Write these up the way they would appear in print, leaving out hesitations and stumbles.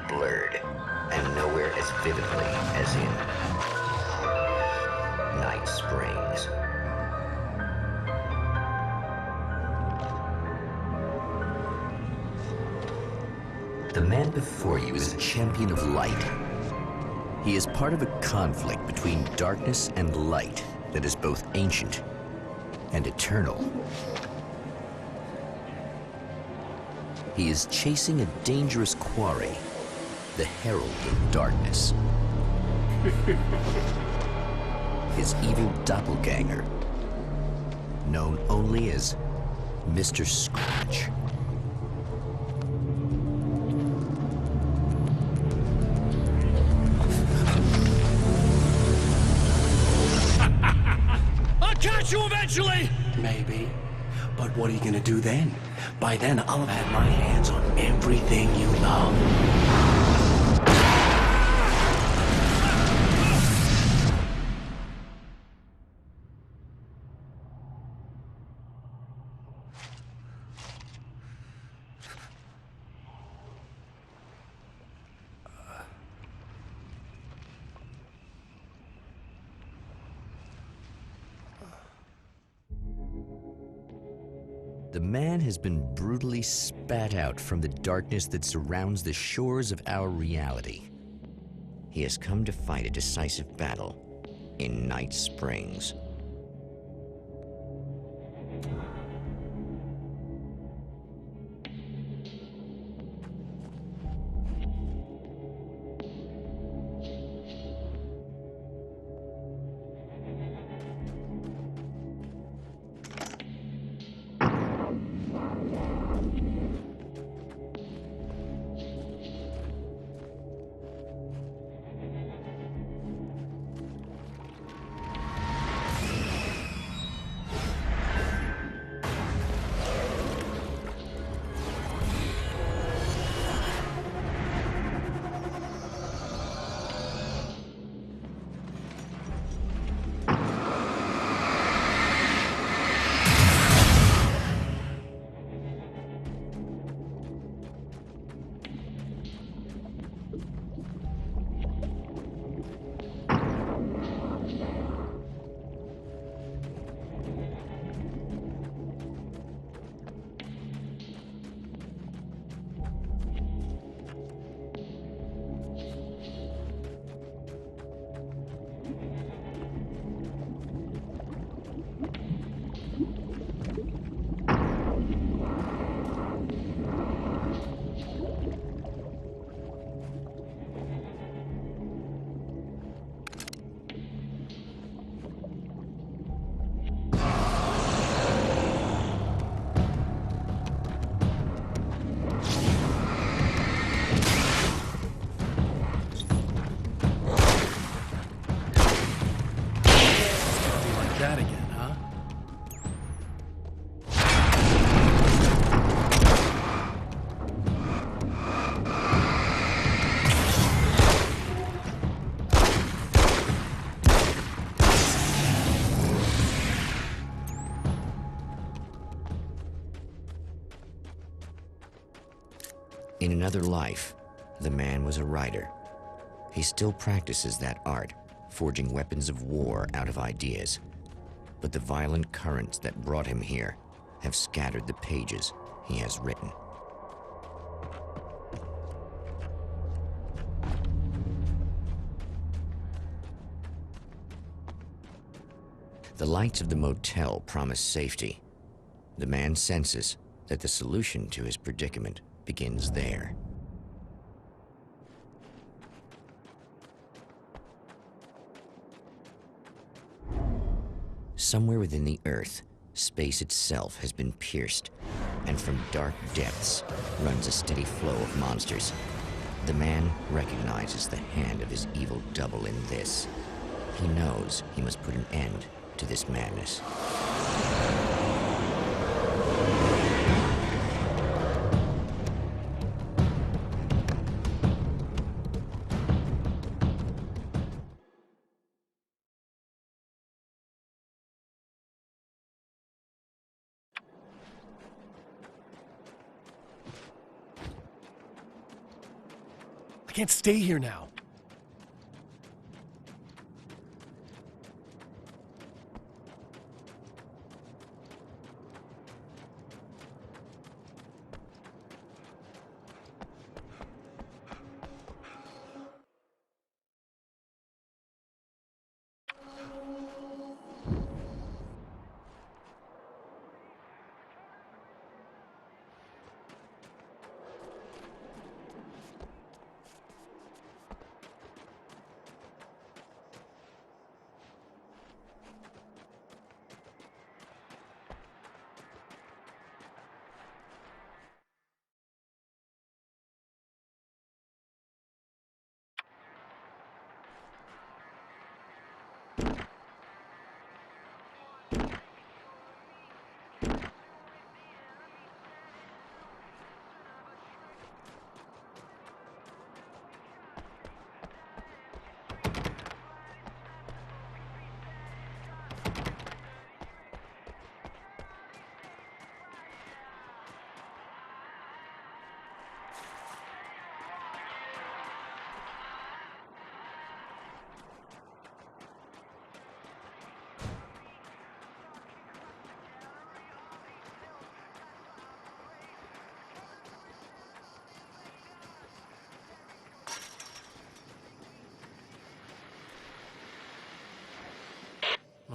Blurred, and nowhere as vividly as in Night Springs. The man before you is a champion of light. He is part of a conflict between darkness and light that is both ancient and eternal. He is chasing a dangerous quarry, the Herald of Darkness. His evil doppelganger, known only as Mr. Scratch. I'll catch you eventually! Maybe. But what are you gonna do then? By then, I'll have had my hands on everything you love. The man has been brutally spat out from the darkness that surrounds the shores of our reality. He has come to fight a decisive battle in Night Springs. That again, huh? In another life, the man was a writer. He still practices that art, forging weapons of war out of ideas. But the violent currents that brought him here have scattered the pages he has written. The lights of the motel promise safety. The man senses that the solution to his predicament begins there. Somewhere within the Earth, space itself has been pierced, and from dark depths runs a steady flow of monsters. The man recognizes the hand of his evil double in this. He knows he must put an end to this madness. I can't stay here now.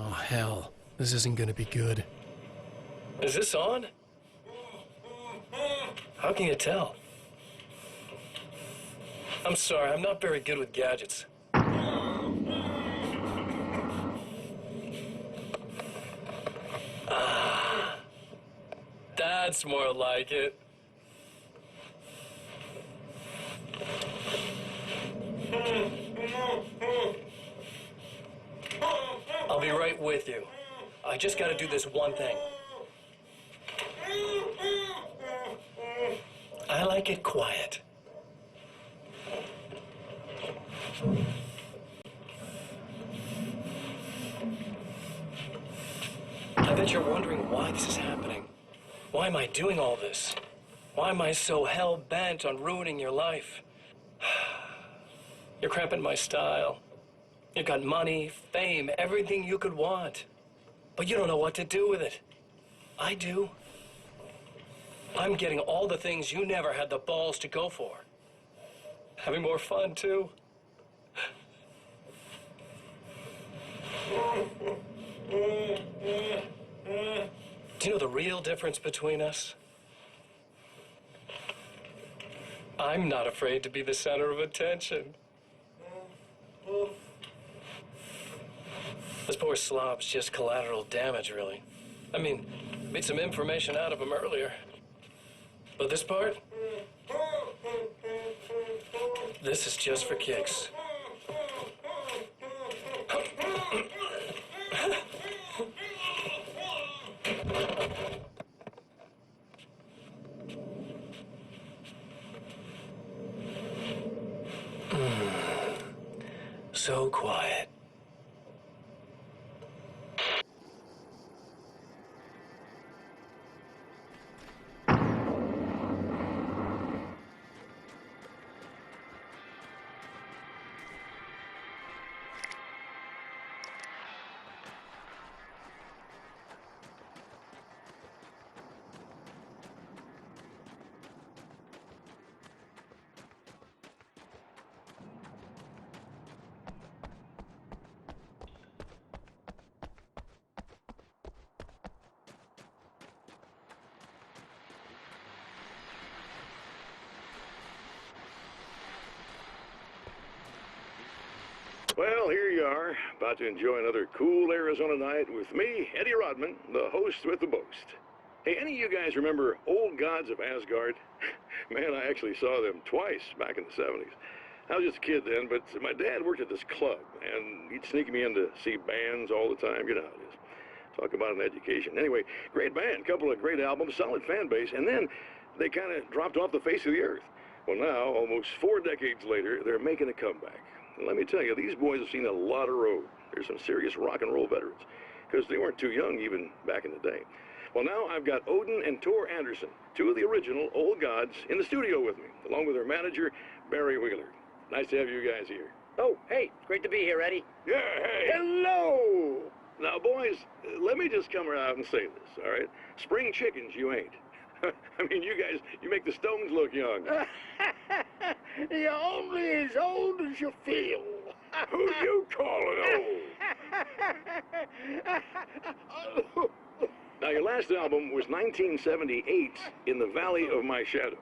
Oh, hell. This isn't gonna be good. Is this on? How can you tell? I'm sorry, I'm not very good with gadgets. Ah, that's more like it. I'll be right with you. I just gotta do this one thing. I like it quiet. I bet you're wondering why this is happening. Why am I doing all this? Why am I so hell-bent on ruining your life? You're cramping my style. You've got money, fame, everything you could want. But you don't know what to do with it. I do. I'm getting all the things you never had the balls to go for. Having more fun, too. Do you know the real difference between us? I'm not afraid to be the center of attention. This poor slob's just collateral damage, really. I mean, made some information out of him earlier. But this part? This is just for kicks. So quiet. Well, here you are, about to enjoy another cool Arizona night with me, Eddie Rodman, the host with the boast. Hey, any of you guys remember Old Gods of Asgard? Man, I actually saw them twice back in the 70s. I was just a kid then, but my dad worked at this club, and he'd sneak me in to see bands all the time. You know how it is. Talk about an education. Anyway, great band, couple of great albums, solid fan base, and then they kind of dropped off the face of the earth. Well, now, almost 4 decades later, they're making a comeback. And let me tell you, these boys have seen a lot of road. They're some serious rock and roll veterans, because they weren't too young even back in the day. Well, now I've got Odin and Tor Anderson, 2 of the original Old Gods, in the studio with me, along with their manager, Barry Wheeler. Nice to have you guys here. Oh, hey, great to be here, Eddie. Yeah, hey. Hello! Now, boys, let me just come out and say this, all right? Spring chickens, you ain't. I mean, you guys, you make the Stones look young. You're only as old as you feel. Who you calling old? Now, your last album was 1978, In the Valley of My Shadow.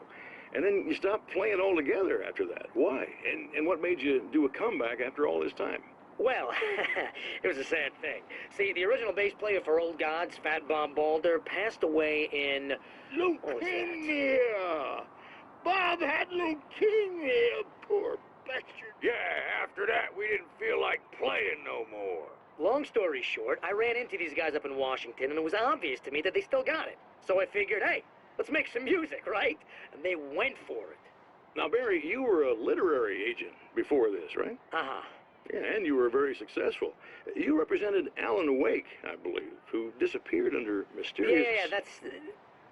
And then you stopped playing altogether after that. Why? And what made you do a comeback after all this time? Well, it was a sad thing. See, the original bass player for Old Gods, Fat Bob Balder, passed away in... Leukemia! Bob had leukemia, poor bastard. Yeah, after that, we didn't feel like playing no more. Long story short, I ran into these guys up in Washington, and it was obvious to me that they still got it. So I figured, hey, let's make some music, right? And they went for it. Now, Barry, you were a literary agent before this, right? Uh-huh. Yeah, and you were very successful. You represented Alan Wake, I believe, who disappeared under mysterious... Yeah, that's...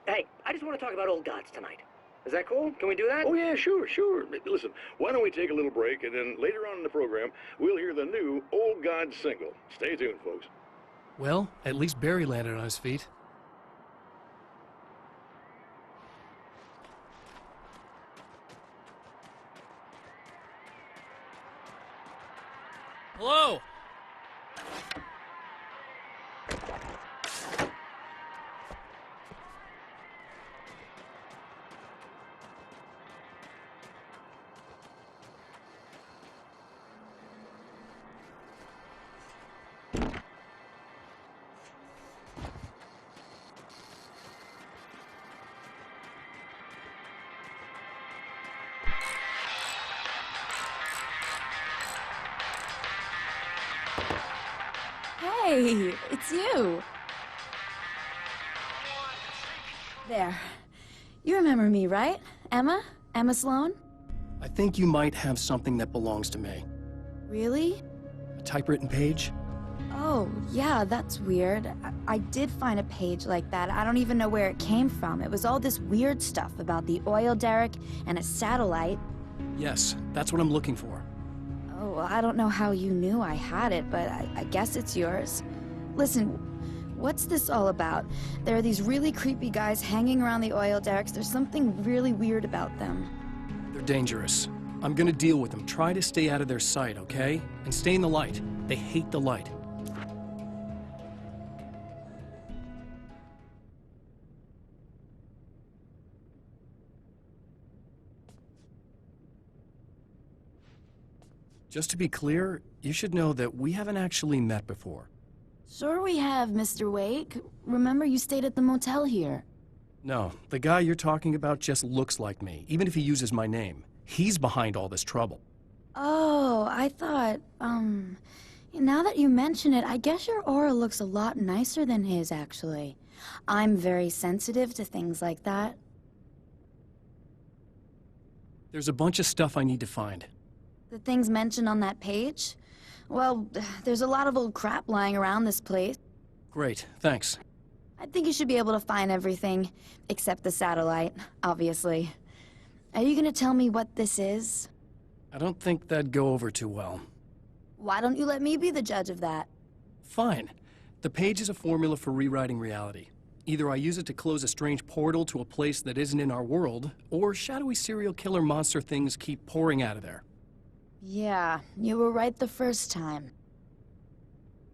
Hey, I just want to talk about Old Gods tonight. Is that cool? Can we do that? Oh, yeah, sure. Listen, why don't we take a little break, and then later on in the program, we'll hear the new Old Gods single. Stay tuned, folks. Well, at least Barry landed on his feet. Hello! Hey, it's you. There. You remember me, right? Emma? Emma Sloan? I think you might have something that belongs to me. Really? A typewritten page? Oh, yeah, that's weird. I did find a page like that. I don't even know where it came from. It was all this weird stuff about the oil derrick and a satellite. Yes, that's what I'm looking for. Oh, well, I don't know how you knew I had it, but I guess it's yours. Listen, what's this all about? There are these really creepy guys hanging around the oil derricks. There's something really weird about them. They're dangerous. I'm gonna deal with them. Try to stay out of their sight, okay? And stay in the light. They hate the light. Just to be clear, you should know that we haven't actually met before. Sure we have, Mr. Wake. Remember you stayed at the motel here. No, the guy you're talking about just looks like me, even if he uses my name. He's behind all this trouble. Oh, I thought, now that you mention it, I guess your aura looks a lot nicer than his, actually. I'm very sensitive to things like that. There's a bunch of stuff I need to find. The things mentioned on that page? Well, there's a lot of old crap lying around this place. Great, thanks. I think you should be able to find everything, except the satellite, obviously. Are you gonna tell me what this is? I don't think that'd go over too well. Why don't you let me be the judge of that? Fine. The page is a formula for rewriting reality. Either I use it to close a strange portal to a place that isn't in our world, or shadowy serial killer monster things keep pouring out of there. Yeah, you were right the first time.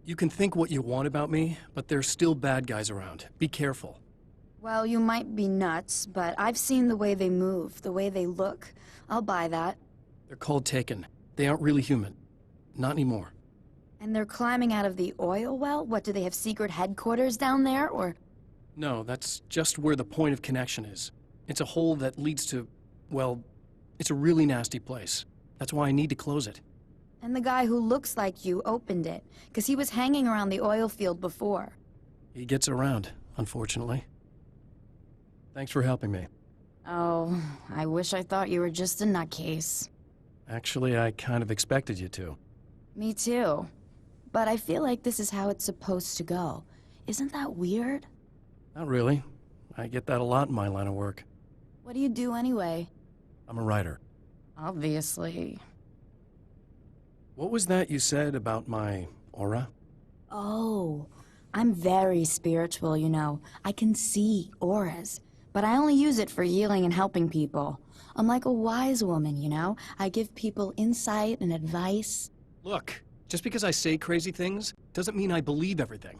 You can think what you want about me, but there's still bad guys around. Be careful. Well, you might be nuts, but I've seen the way they move, the way they look. I'll buy that. They're called Taken. They aren't really human. not anymore. And they're climbing out of the oil well? What, do they have secret headquarters down there, or...? No, that's just where the point of connection is. It's a hole that leads to, well, it's a really nasty place. That's why I need to close it. And the guy who looks like you opened it, because he was hanging around the oil field before. He gets around, unfortunately. Thanks for helping me. Oh, I wish I thought you were just a nutcase. Actually, I kind of expected you to. Me too. But I feel like this is how it's supposed to go. Isn't that weird? Not really. I get that a lot in my line of work. What do you do anyway? I'm a writer. Obviously. What was that you said about my aura? Oh, I'm very spiritual, you know. I can see auras, but I only use it for healing and helping people. I'm like a wise woman, you know? I give people insight and advice. Look, just because I say crazy things doesn't mean I believe everything.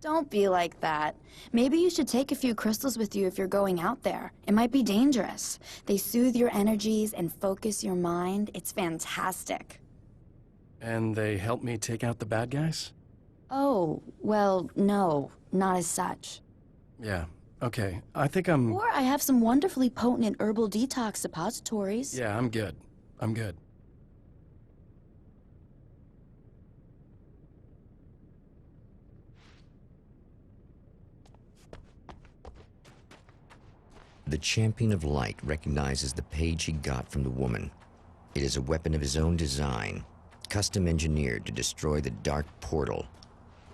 Don't be like that. Maybe you should take a few crystals with you if you're going out there. It might be dangerous. They soothe your energies and focus your mind. It's fantastic. And they help me take out the bad guys? Oh, well, no, not as such. Yeah, okay. I think I'm... Or I have some wonderfully potent herbal detox suppositories. Yeah, I'm good. I'm good. The Champion of Light recognizes the page he got from the woman. It is a weapon of his own design, custom engineered to destroy the dark portal.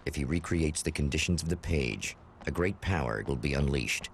If he recreates the conditions of the page, a great power will be unleashed.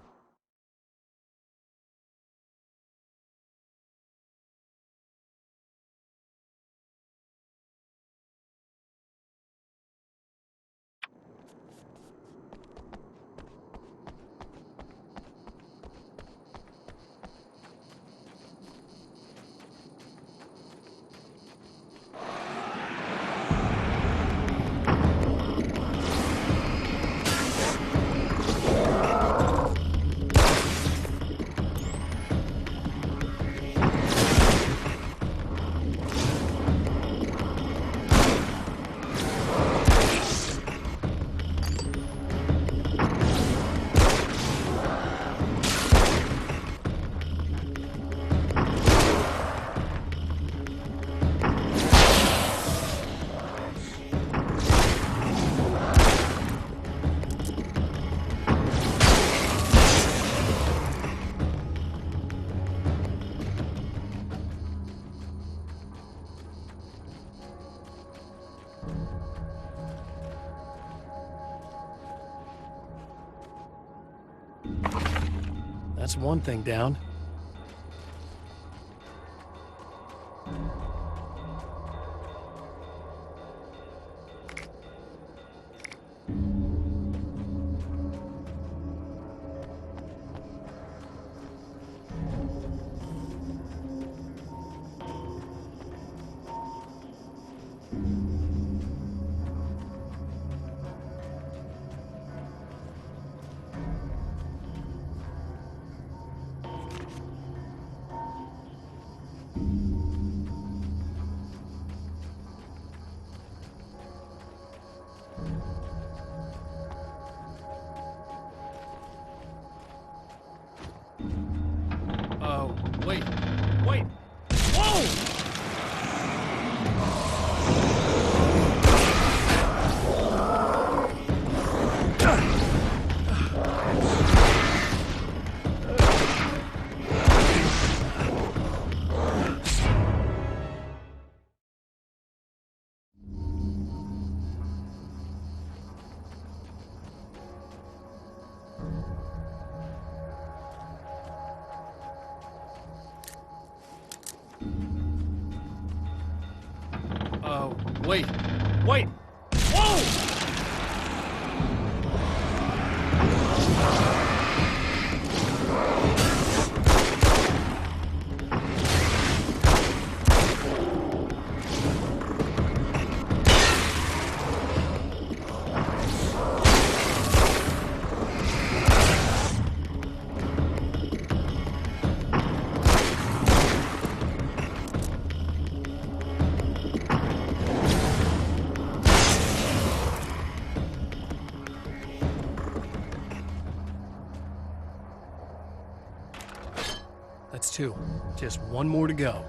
That's one thing down. Wait. Wait! Whoa! Wait. Wait! Whoa! 2. Just one more to go.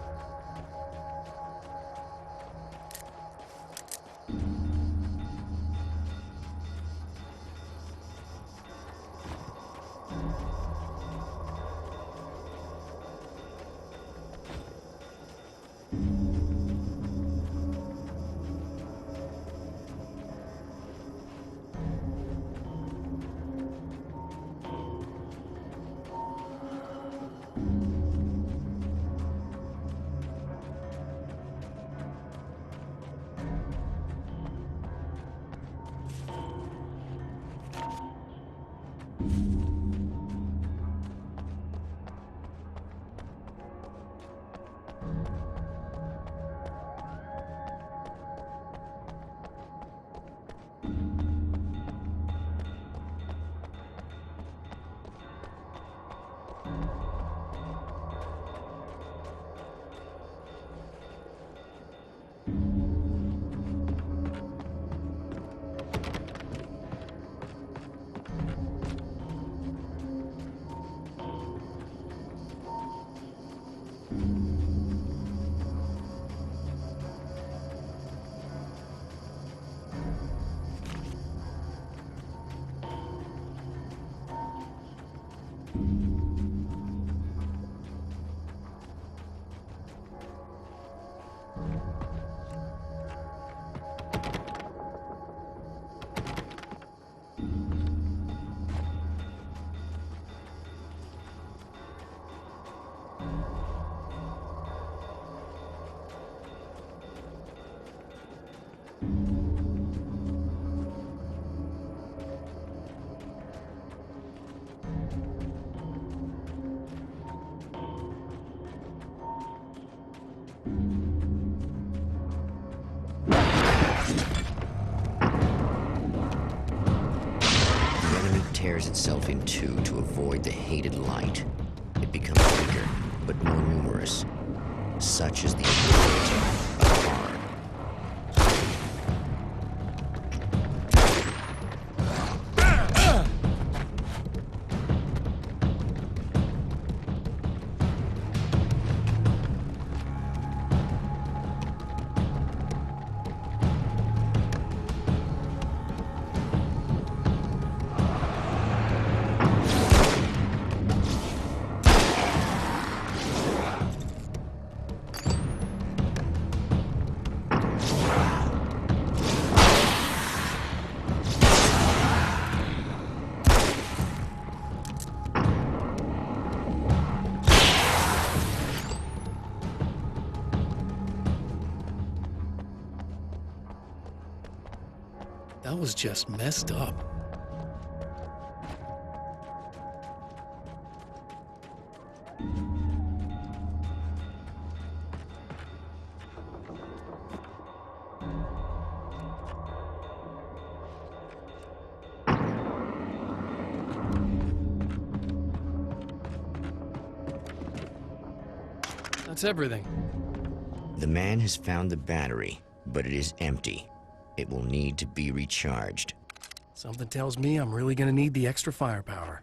Tears itself in two to avoid the hated light. It becomes weaker, but more numerous. Such is the ability of harm. That was just messed up. That's everything. The man has found the battery, but it is empty. It will need to be recharged. Something tells me I'm really gonna need the extra firepower.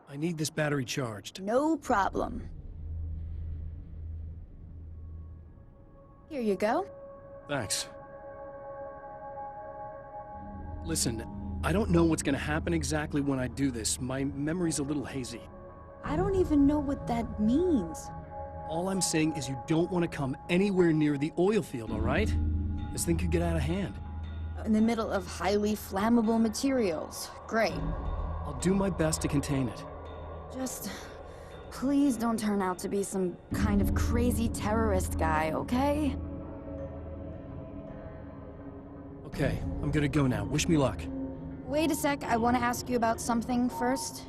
I need this battery charged. No problem. Here you go. Thanks. Listen, I don't know what's gonna happen exactly when I do this. My memory's a little hazy. I don't even know what that means. All I'm saying is you don't want to come anywhere near the oil field, all right? This thing could get out of hand. In the middle of highly flammable materials. Great. I'll do my best to contain it. Just please don't turn out to be some kind of crazy terrorist guy, okay? Okay, I'm gonna go now. Wish me luck. Wait a sec, I want to ask you about something first.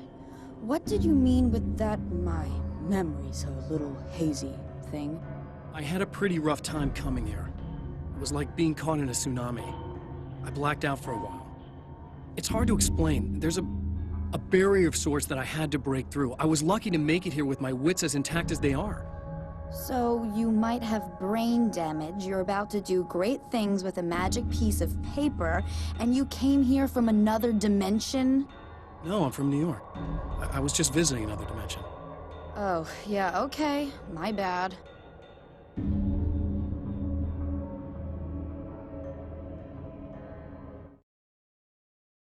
What did you mean with that my memory's a little hazy thing? I had a pretty rough time coming here. It was like being caught in a tsunami. I blacked out for a while. It's hard to explain. There's a barrier of sorts that I had to break through. I was lucky to make it here with my wits as intact as they are. So you might have brain damage, you're about to do great things with a magic piece of paper, and you came here from another dimension? No, I'm from New York. I was just visiting another dimension. Oh, yeah, okay. My bad.